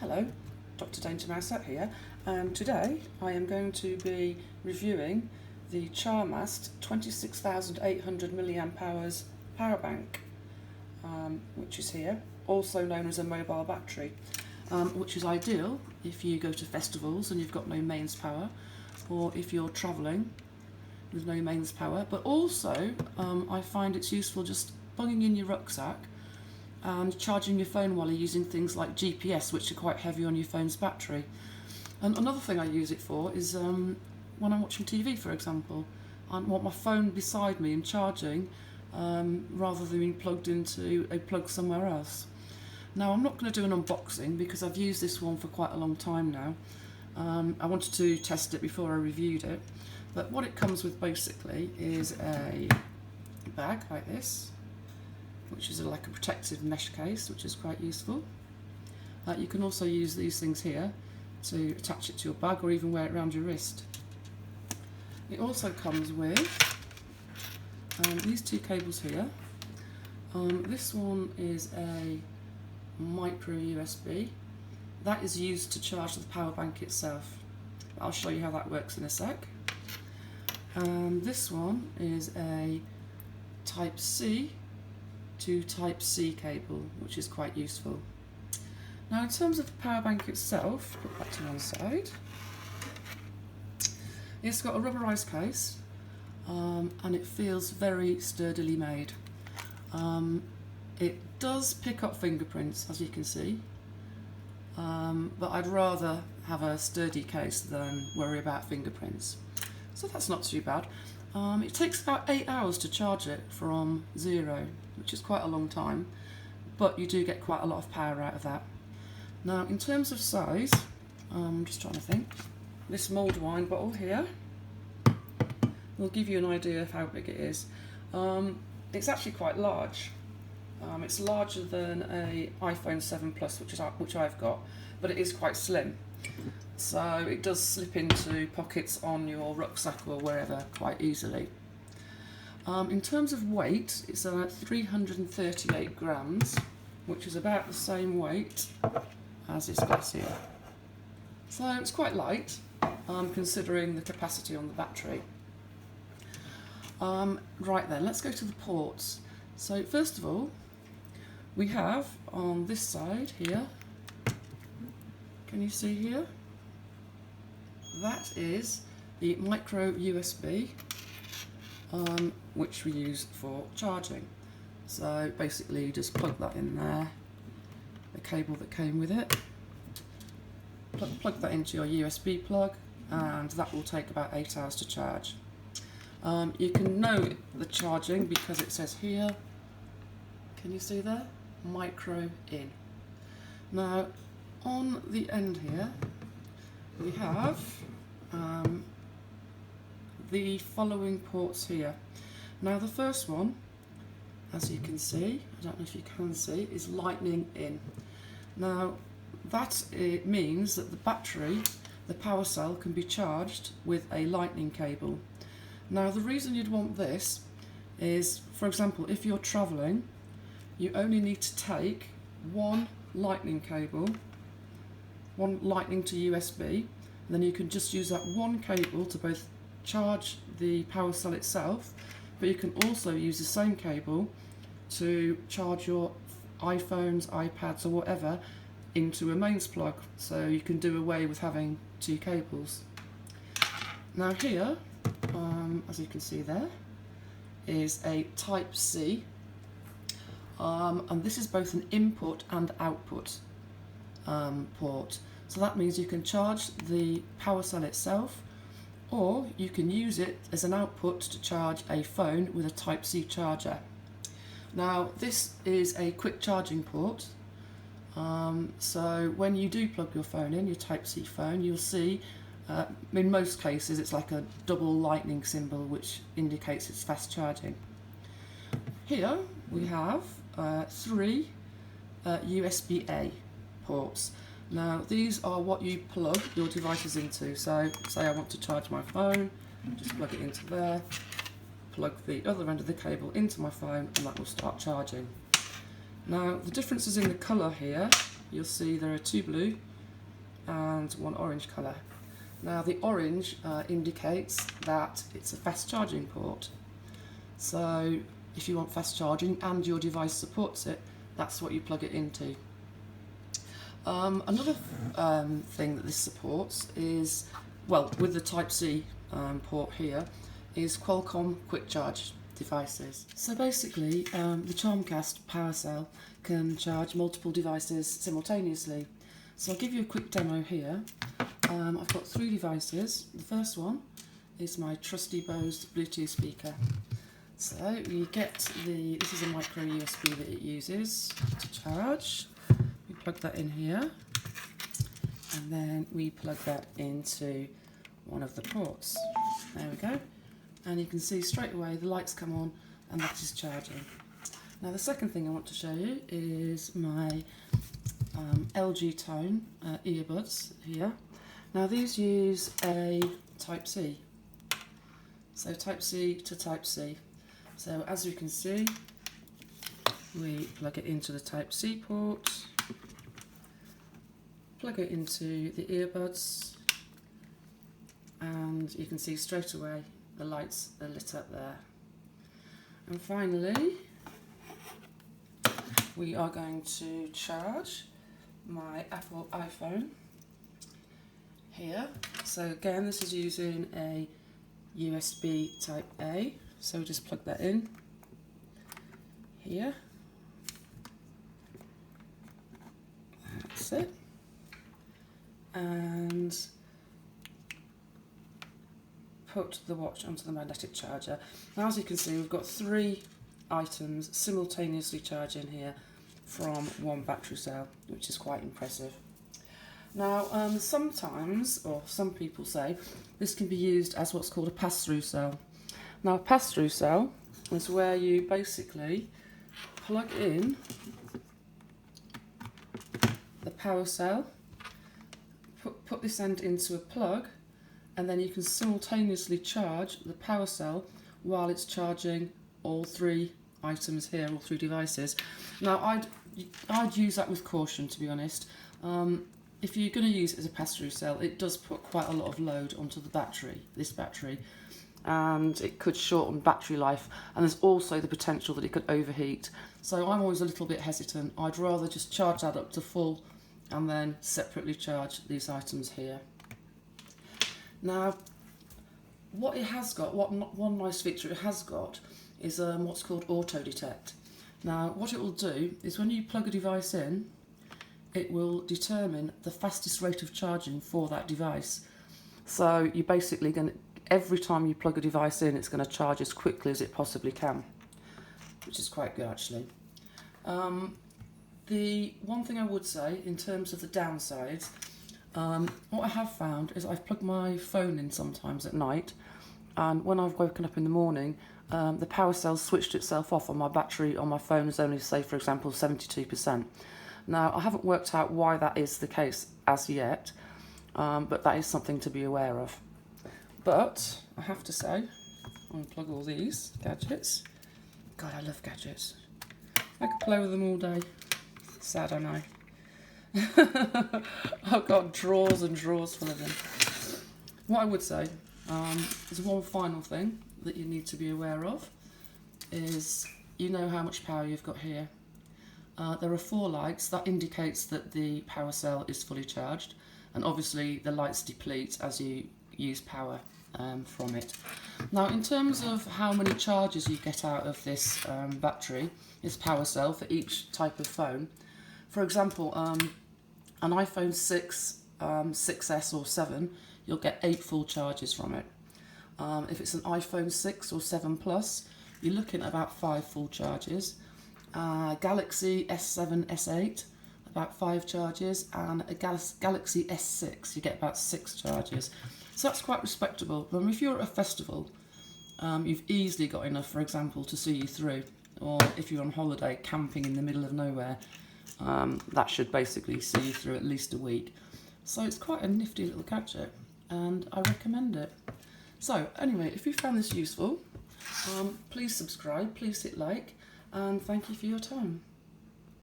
Hello, Dr. Charmast here, and today I am going to be reviewing the Charmast 26,800 milliamp hours power bank, which is here, also known as a mobile battery, which is ideal if you go to festivals and you've got no mains power, or if you're travelling with no mains power, but also I find it's useful just bunging in your rucksack and charging your phone while you're using things like GPS, which are quite heavy on your phone's battery. And another thing I use it for is when I'm watching TV, for example. I want my phone beside me and charging rather than being plugged into a plug somewhere else. Now, I'm not going to do an unboxing because I've used this one for quite a long time now. I wanted to test it before I reviewed it, but what it comes with basically is a bag like this, which is like a protective mesh case, which is quite useful. You can also use these things here to attach it to your bag or even wear it around your wrist. It also comes with these two cables here. This one is a MicroUSB. That is used to charge the power bank itself. I'll show you how that works in a sec. This one is a Type-C to Type-C cable, which is quite useful. Now, in terms of the power bank itself, put that to one side. It's got a rubberized case and it feels very sturdily made. It does pick up fingerprints, as you can see, but I'd rather have a sturdy case than worry about fingerprints. So that's not too bad. It takes about 8 hours to charge it from 0, which is quite a long time, but you do get quite a lot of power out of that. Now, in terms of size, I'm just trying to think. This mulled wine bottle here will give you an idea of how big it is. It's actually quite large. It's larger than an iPhone 7 Plus, which I've got, but it is quite slim. So it does slip into pockets on your rucksack or wherever quite easily. In terms of weight, it's about 338 grams, which is about the same weight as this glass here. So it's quite light, considering the capacity on the battery. Right then, let's go to the ports. So first of all, we have on this side here, can you see here? That is the MicroUSB, which we use for charging. So basically you just plug that in there, the cable that came with it, plug that into your USB plug, and that will take about 8 hours to charge. You can know the charging because it says here, can you see there? Micro in. Now, on the end here, we have the following ports here. Now, the first one, as you can see, I don't know if you can see, is Lightning in. Now, it means that the battery, the power cell, can be charged with a Lightning cable. Now, the reason you'd want this is, for example, if you're travelling, you only need to take one Lightning cable, one Lightning to USB, and then you can just use that one cable to both charge the power cell itself, but you can also use the same cable to charge your iPhones, iPads or whatever into a mains plug, so you can do away with having two cables. Now here, as you can see there, is a Type-C, and this is both an input and output port. So that means you can charge the power cell itself, or you can use it as an output to charge a phone with a Type-C charger. Now, this is a quick charging port, so when you do plug your phone in, your Type-C phone, you'll see in most cases it's like a double lightning symbol which indicates it's fast charging. Here we have 3 USBA ports. Now, these are what you plug your devices into. So say I want to charge my phone, just plug it into there, plug the other end of the cable into my phone, and that will start charging. Now, the differences in the colour here, you'll see there are 2 blue and 1 orange colour. Now the orange indicates that it's a fast charging port. So if you want fast charging and your device supports it, that's what you plug it into. Another thing that this supports is, well, with the Type-C port here, is Qualcomm quick charge devices. So basically, the Charmast power cell can charge multiple devices simultaneously. So I'll give you a quick demo here. I've got 3 devices. The first one is my trusty Bose Bluetooth speaker. So you get this is a MicroUSB that it uses to charge. We plug that in here, and then we plug that into one of the ports. There we go. And you can see straight away the lights come on and that is charging. Now the second thing I want to show you is my LG Tone earbuds here. Now these use a Type-C. So Type-C to Type-C. So as you can see, we plug it into the Type-C port, plug it into the earbuds, and you can see straight away the lights are lit up there. And finally, we are going to charge my Apple iPhone here. So again, this is using a USB Type A. So we just plug that in here. That's it. And put the watch onto the magnetic charger. Now as you can see, we've got 3 items simultaneously charging here from one battery cell, which is quite impressive. Now sometimes, or some people say, this can be used as what's called a pass-through cell. Now a pass-through cell is where you basically plug in the power cell, put this end into a plug, and then you can simultaneously charge the power cell while it's charging all 3 items here, all 3 devices. Now I'd use that with caution, to be honest. If you're going to use it as a pass-through cell, it does put quite a lot of load onto the battery, this battery, and it could shorten battery life, and there's also the potential that it could overheat. So I'm always a little bit hesitant. I'd rather just charge that up to full and then separately charge these items here. Now, what it has got, one nice feature it has got, is what's called auto detect. Now, what it will do is when you plug a device in, it will determine the fastest rate of charging for that device. So you're basically going to, every time you plug a device in, it's going to charge as quickly as it possibly can, which is quite good actually. The one thing I would say in terms of the downsides, what I have found is I've plugged my phone in sometimes at night, and when I've woken up in the morning, the power cell switched itself off on my battery on my phone is only, say for example, 72%. Now I haven't worked out why that is the case as yet, but that is something to be aware of. But I have to say, unplug all these gadgets. God, I love gadgets. I could play with them all day. Sad, I know. I've got drawers and drawers full of them. What I would say is one final thing that you need to be aware of is you know how much power you've got here. There are 4 lights. That indicates that the power cell is fully charged, and obviously the lights deplete as you use power from it. Now in terms of how many charges you get out of this battery, this power cell for each type of phone, for example an iPhone 6, 6S or 7, you'll get 8 full charges from it. If it's an iPhone 6 or 7 Plus, you're looking at about 5 full charges. Galaxy S7, S8, about 5 charges, and a Galaxy S6, you get about 6 charges. So that's quite respectable. But if you're at a festival, you've easily got enough, for example, to see you through. Or if you're on holiday, camping in the middle of nowhere, that should basically see you through at least a week. So it's quite a nifty little gadget, and I recommend it. So anyway, if you found this useful, please subscribe, please hit like, and thank you for your time.